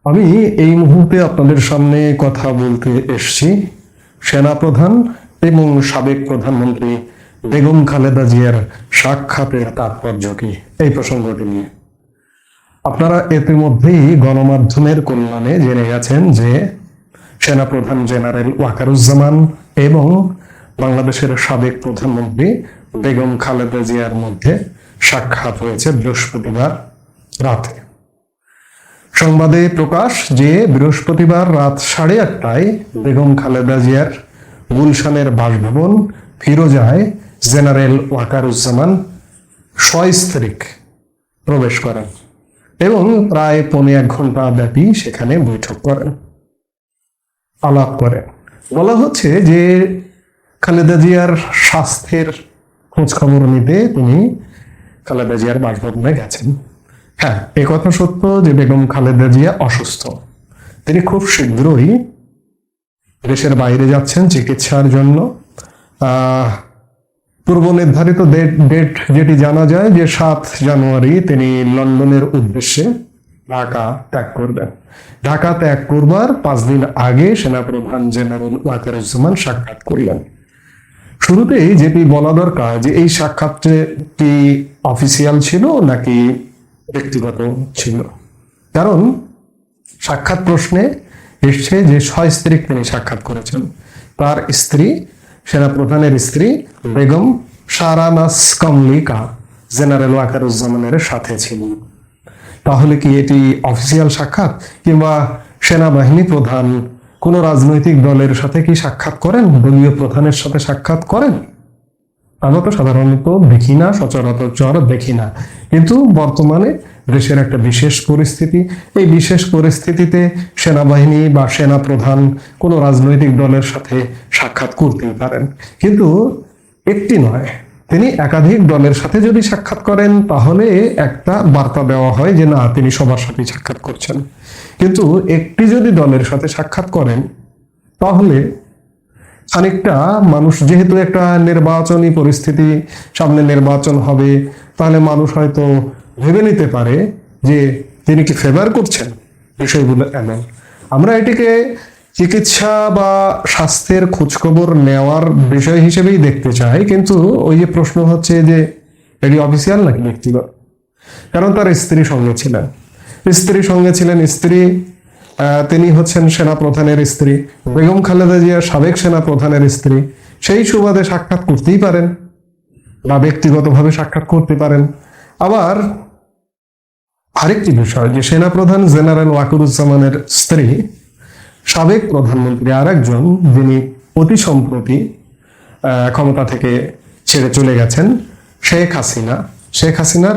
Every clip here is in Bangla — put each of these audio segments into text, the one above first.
আমি এই মুহূর্তে আপনাদের সামনে কথা বলতে এসেছি সেনাপ্রধান এবং সাবেক প্রধানমন্ত্রী বেগম খালেদা জিয়ার সাক্ষাতের তাৎপর্য কি এই প্রসঙ্গটি নিয়ে। আপনারা ইতিমধ্যেই গণমাধ্যমের কল্যাণে জেনে গেছেন যে সেনাপ্রধান জেনারেল ওয়াকারুজ্জামান এবং বাংলাদেশের সাবেক প্রধানমন্ত্রী বেগম খালেদা জিয়ার মধ্যে সাক্ষাৎ হয়েছে বৃহস্পতিবার রাতে। সংবাদে প্রকাশ যে বৃহস্পতিবার রাত 8:30টায় বেগম খালেদা জিয়ার গুলশানের বাসভবন ফিরোজায় জেনারেল ওয়াকারুজ্জামান সস্ত্রীক প্রবেশ করেন এবং প্রায় 1.25 ঘন্টা ব্যাপী সেখানে বৈঠক করেন, আলাপ করেন। বলা হচ্ছে যে খালেদা জিয়ার স্বাস্থ্যের খোঁজ খবর নিতে তিনি খালেদা জিয়ার বাসভবনে গেছেন। হ্যাঁ, এ কথা সত্য যে বেগম খালেদা জিয়া অসুস্থ। তিনি খুব শীঘ্রই দেশের বাইরে যাচ্ছেন চিকিৎসার জন্য। পূর্ব নির্ধারিত ডেট যেটি জানা যায় যে 7 জানুয়ারি তিনি লন্ডনের উদ্দেশ্যে ঢাকা ত্যাগ করবেন। ঢাকা ত্যাগ করবার 5 দিন আগে সেনাপ্রধান জেনারেল ওয়াকারুজ্জামান সাক্ষাৎ করলেন। শুরুতেই যেটি বলা দরকার যে এই সাক্ষাৎটি অফিসিয়াল ছিল নাকি ব্যক্তিগত ছিল, কারণ সাক্ষাৎ প্রশ্নে এসছে যে সস্ত্রীক তিনি সাক্ষাৎ করেছেন। তার স্ত্রী, সেনাপ্রধানের স্ত্রী বেগম শাহরানাজ কমলিকা জেনারেল ওয়াকারুজ্জামানের সাথে ছিলেন। তাহলে কি এটি অফিসিয়াল সাক্ষাৎ, কিংবা সেনাবাহিনী প্রধান কোন রাজনৈতিক দলের সাথে কি সাক্ষাৎ করেন, দলীয় প্রধানের সাথে সাক্ষাৎ করেন? আমরা তো সাধারণত দেখি না, সচরাচর দেখি না। কিন্তু বর্তমানে দেশের একটা বিশেষ পরিস্থিতি, এই বিশেষ পরিস্থিতিতে সেনাবাহিনী বা সেনা প্রধান কোনো রাজনৈতিক দলের সাথে সাক্ষাৎ করতেই পারেন। কিন্তু একটি নয়, তিনি একাধিক দলের সাথে যদি সাক্ষাৎ করেন তাহলে একটা বার্তা দেওয়া হয় যে না, তিনি সবার সাথে সাক্ষাৎ করছেন। কিন্তু একটি যদি দলের সাথে সাক্ষাৎ করেন তাহলে খানিকটা মানুষ, যেহেতু একটা নির্বাচনী পরিস্থিতি, সামনে নির্বাচন হবে, তাহলে মানুষ হয়তো ভেবে নিতে পারে যে তিনি কি ফেভার করছেন। বিষয়গুলো এমন, আমরা এটিকে চিকিৎসা বা স্বাস্থ্যের খোঁজখবর নেওয়ার বিষয় হিসেবেই দেখতে চাই। কিন্তু ওই যে প্রশ্ন হচ্ছে যে এটি অফিসিয়াল নাকি ব্যক্তিগত, কারণ তার স্ত্রী সঙ্গে ছিলেন। স্ত্রী তিনি হচ্ছেন সেনা প্রধানের স্ত্রী, বেগম খালেদা জিয়া সাবেক সেনা প্রধানের স্ত্রী। সেই সুবাদে সাক্ষাৎ করতেই পারেন বা ব্যক্তিগতভাবে সাক্ষাৎ করতে পারেন। আবার আরেকটি বিষয় যে সেনা প্রধান জেনারেল ওয়াকারুজ্জামানের স্ত্রী সাবেক প্রধানমন্ত্রী আরেকজন, যিনি অতি সম্প্রতি ক্ষমতা থেকে ছেড়ে চলে গেছেন, শেখ হাসিনার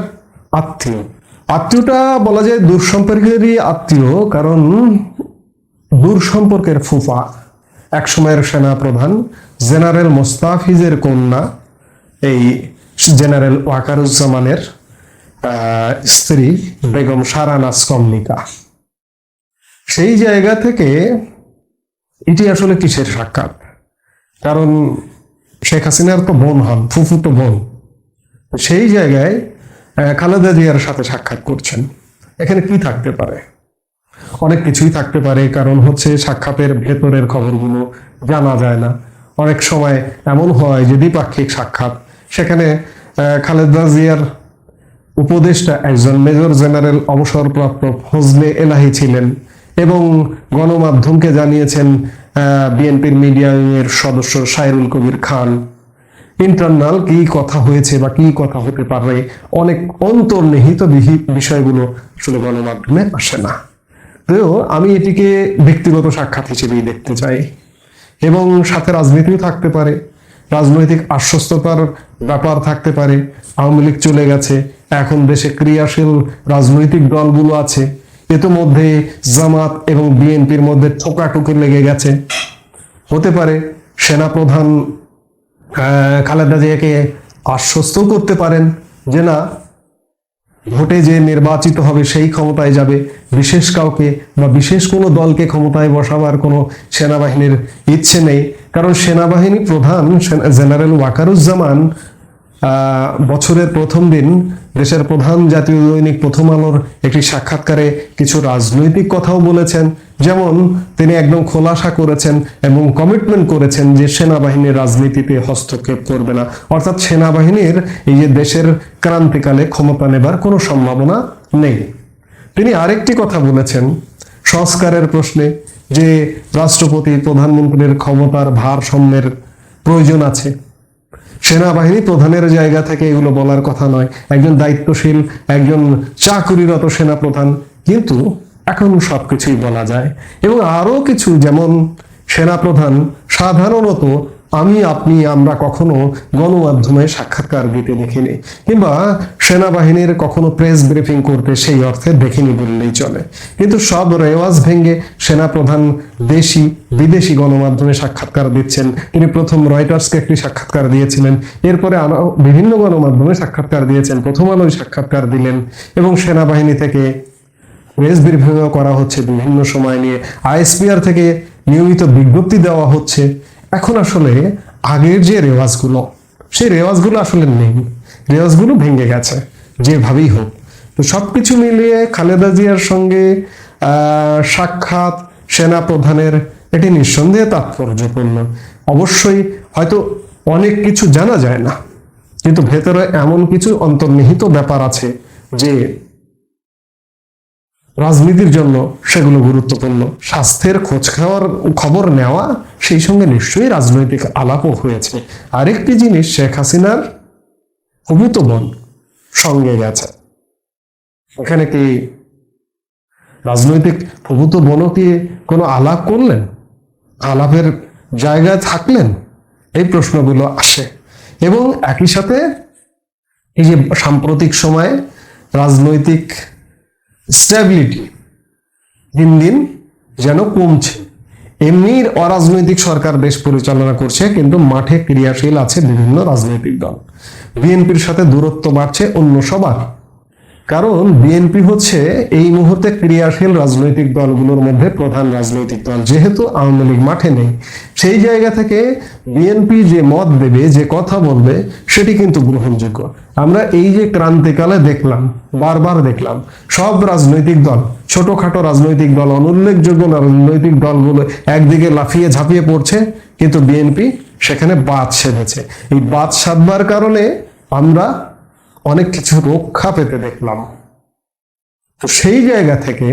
আত্মীয়টা বলা যায় দূর সম্পর্কেরই আত্মীয়, কারণ দূর সম্পর্কের ফুফা একসময়ের সেনা প্রধান জেনারেল মোস্তাফিজের কন্যা এই জেনারেল ওয়াকারুজ্জামানের স্ত্রী বেগম শাহরানাজ কমলিকা। সেই জায়গা থেকে এটি আসলে কিসের সাক্ষাৎ? কারণ শেখ হাসিনার তো বোন হন, ফুফুতো বোন। সেই জায়গায় খালেদা জিয়ার সাথে সাক্ষাৎ করছেন। এখানে কি থাকতে পারে? অনেক কিছুই থাকতে পারে, কারণ হচ্ছে সাক্ষাতের ভেতরের খবরগুলো জানা যায় না। অনেক সময় এমন হয় যে দ্বিপাক্ষিক সাক্ষাৎ, সেখানে খালেদা জিয়ার উপদেষ্টা একজন মেজর জেনারেল অবসরপ্রাপ্ত ফজলে এলাহি ছিলেন এবং গণমাধ্যমকে জানিয়েছেন বিএনপির মিডিয়া উইংয়ের সদস্য সাইরুল কবির খান। ইন্টারনাল কি কথা হয়েছে বা কি কথা হতে পারে, অনেক অন্তর্নিহিত বিষয়গুলো আসলে গণমাধ্যমে আসে না। তো আমি এটিকে ব্যক্তিগত সাক্ষাৎ হিসেবেই দেখতে চাই। এবং সাথে রাজনীতিও থাকতে পারে, রাজনৈতিক আশ্বস্ততার ব্যাপার থাকতে পারে। আওয়ামী লীগ চলে গেছে, এখন দেশে ক্রিয়াশীল রাজনৈতিক দলগুলো আছে। ইতিমধ্যে জামাত এবং বিএনপির মধ্যে ঠোকাঠুকি লেগে গেছে। হতে পারে সেনাপ্রধান খালেদা জিয়াকে আশ্বস্ত করতে পারেন যে না, ভোটে যে নির্বাচিত হবে সেই ক্ষমতায় যাবে, বিশেষ কাউকে বা বিশেষ কোনো দলকে ক্ষমতায় বসাবার কোনো সেনাবাহিনীর ইচ্ছে নেই। কারণ সেনাবাহিনী প্রধান জেনারেল ওয়াকারুজ্জামান বছরের প্রথম দিন দেশের প্রধান জাতীয় দৈনিক প্রথম আলোর একটি সাক্ষাৎকারে কিছু রাজনৈতিক কথাও বলেছেন। যেমন তিনি একদম খোলাসা করেছেন এবং কমিটমেন্ট করেছেন যে সেনাবাহিনীর রাজনীতিতে হস্তক্ষেপ করবে না, অর্থাৎ সেনাবাহিনীর এই যে দেশের ক্রান্তিকালে ক্ষমতা নেবার কোনো সম্ভাবনা নেই। তিনি আরেকটি কথা বলেছেন সংস্কারের প্রশ্নে, যে রাষ্ট্রপতি প্রধানমন্ত্রীর ক্ষমতার ভারসাম্যের প্রয়োজন আছে। সেনাবাহিনী প্রধানের জায়গা থেকে এগুলো বলার কথা নয়, একজন দায়িত্বশীল একজন চাকুরিরত সেনা প্রধান, কিন্তু এখন সবকিছুই বলা যায়। এবং আরো কিছু, যেমন সেনা প্রধান সাধারণত আমরা কখনো গণমাধ্যমে সাক্ষাৎকার দিতে দেখিনি, কিংবা সেনাবাহিনীর কখনো প্রেস ব্রিফিং করতে সেই অর্থে দেখিনি বললেই চলে। কিন্তু সব রেওয়াজ ভেঙে সেনাপ্রধান দেশি বিদেশি গণমাধ্যমে সাক্ষাৎকার দিচ্ছেন। তিনি প্রথম রয়টার্সকে একটি সাক্ষাৎকার দিয়েছিলেন, এরপরে বিভিন্ন গণমাধ্যমে সাক্ষাৎকার দিয়েছেন, প্রথম আলোয় সাক্ষাৎকার দিলেন, এবং সেনাবাহিনী থেকে প্রেস ব্রিফিং করা হচ্ছে বিভিন্ন সময় নিয়ে, আইএসপিআর থেকে নিয়মিত বিজ্ঞপ্তি দেওয়া হচ্ছে। এখন আসলে আগের যে রেওয়াজগুলো, সেই রেওয়াজগুলো আসলে নেই, রেওয়াজগুলো ভেঙে গেছে যেভাবেই হোক। তো সবকিছু মিলিয়ে খালেদা জিয়ার সঙ্গে সাক্ষাৎ সেনা প্রধানের এটি নিঃসন্দেহে তাৎপর্যপূর্ণ। অবশ্যই হয়তো অনেক কিছু জানা যায় না, কিন্তু ভেতরে এমন কিছু অন্তর্নিহিত ব্যাপার আছে যে রাজনীতির জন্য সেগুলো গুরুত্বপূর্ণ। স্বাস্থ্যের খবর নেওয়া, সেই সঙ্গে নিশ্চয়ই রাজনৈতিক আলাপও হয়েছে। আরেকটি জিনিস, শেখ হাসিনার হবুত বোন সঙ্গে গেছে। এখানে কি রাজনৈতিক হবুত বোনও কি কোনো আলাপ করলেন, আলাপের জায়গায় থাকলেন? এই প্রশ্নগুলো আসে। এবং একই সাথে এই যে সাম্প্রতিক সময়ে রাজনৈতিক স্ট্যাবিলিটি দিন দিন যেন কমছে। এমনি অরাজনৈতিক সরকার দেশ পরিচালনা করছে, কিন্তু মাঠে ক্রিয়াশীল আছে বিভিন্ন রাজনৈতিক দল। বিএনপির সাথে দূরত্ব বাড়ছে অন্য সবার, কারণ বিএনপি হচ্ছে এই মুহূর্তে ক্রিয়াশীল রাজনৈতিক দলগুলোর মধ্যে প্রধান রাজনৈতিক দল। যেহেতু আওয়ামী লীগ মাঠে নেই, সেই জায়গা থেকে বিএনপি যে মত দেবে, যে কথা বলবে, সেটি কিন্তু গ্রহণযোগ্য। আমরা এই যে ক্রান্তিকালে দেখলাম, বারবার দেখলাম, সব রাজনৈতিক দল, ছোটখাটো রাজনৈতিক দল, অনুল্লেখযোগ্য রাজনৈতিক দলগুলো একদিকে লাফিয়ে ঝাঁপিয়ে পড়ছে, কিন্তু বিএনপি সেখানে বাদ সেধেছে। এই বাদ সাধবার কারণে আমরা অনেক কিছু রক্ষা পেতে দেখলাম। তো সেই জায়গা থেকে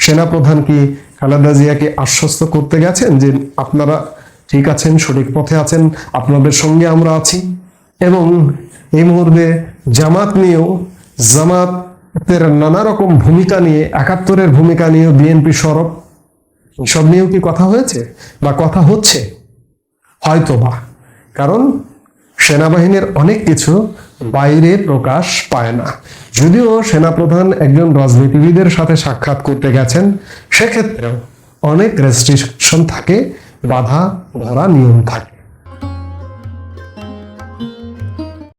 সেনাপ্রধান কি খালেদা জিয়াকে আশ্বস্ত করতে গেছেন যে আপনারা ঠিক আছেন, সঠিক পথে আছেন, আপনাদের সঙ্গে আমরা আছি। এবং এই মুহূর্তে জামাত নিয়েও, জামাতের নানা রকম ভূমিকা নিয়ে, ৭১-এর ভূমিকা নিয়েও বিএনপি সরব, সব নিয়েও কি কথা হয়েছে বা কথা হচ্ছে? হয়তোবা, কারণ সেনাবাহিনীর অনেক কিছু বাইরে প্রকাশ পায় না। যদিও সেনাপ্রধান একজন রাজনীতিবিদের সাথে সাক্ষাৎ করতে গেছেন, সেক্ষেত্রেও অনেক রেস্ট্রিকশন থাকে, বাধা ধরা নিয়ম থাকে।